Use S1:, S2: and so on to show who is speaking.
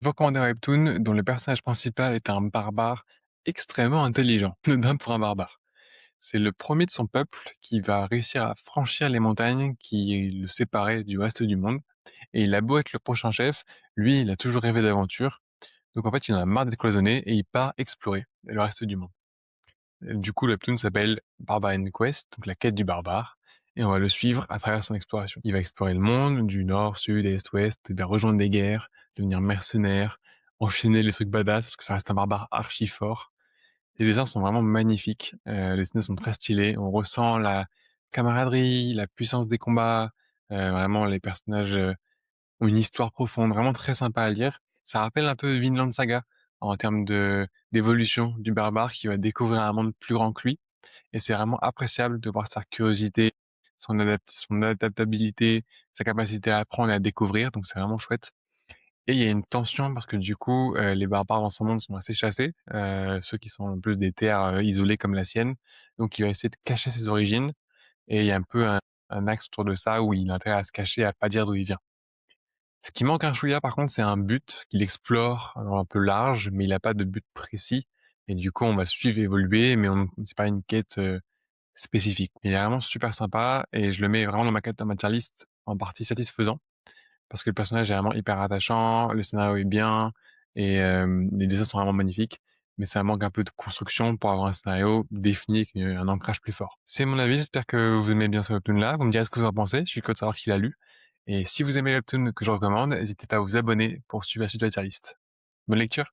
S1: Je vous recommande un webtoon dont le personnage principal est un barbare extrêmement intelligent, même pour un barbare. C'est le premier de son peuple qui va réussir à franchir les montagnes qui le séparaient du reste du monde. Et il a beau être le prochain chef, lui, il a toujours rêvé d'aventure. Donc en fait, il en a marre d'être cloisonné et il part explorer le reste du monde. Du coup, le webtoon s'appelle Barbarian Quest, donc la quête du barbare, et on va le suivre à travers son exploration. Il va explorer le monde, du nord, sud, est, ouest, il va rejoindre des guerres, devenir mercenaire, enchaîner les trucs badass, parce que ça reste un barbare archi fort. Les dessins sont vraiment magnifiques, les dessins sont très stylés, on ressent la camaraderie, la puissance des combats, vraiment les personnages ont une histoire profonde, vraiment très sympa à lire. Ça rappelle un peu Vinland Saga en termes de d'évolution du barbare qui va découvrir un monde plus grand que lui. Et c'est vraiment appréciable de voir sa curiosité, son adaptabilité, sa capacité à apprendre et à découvrir. Donc c'est vraiment chouette. Et il y a une tension parce que du coup, les barbares dans son monde sont assez chassés, ceux qui sont en plus des terres isolées comme la sienne. Donc il va essayer de cacher ses origines. Et il y a un peu un axe autour de ça où il a intérêt à se cacher, à pas dire d'où il vient. Ce qui manque un chouïa par contre, c'est un but qu'il explore un peu large, mais il a pas de but précis et du coup, on va le suivre évoluer, mais c'est pas une quête, spécifique. Il est vraiment super sympa et je le mets vraiment dans ma tier list en partie satisfaisant parce que le personnage est vraiment hyper attachant, le scénario est bien et les dessins sont vraiment magnifiques, mais ça manque un peu de construction pour avoir un scénario défini avec un ancrage plus fort. C'est mon avis, j'espère que vous aimez bien ce webtoon-là. Vous me direz ce que vous en pensez, je suis curieux de savoir qui l'a lu et si vous aimez les webtoons que je recommande, n'hésitez pas à vous abonner pour suivre la suite de la tier list. Bonne lecture!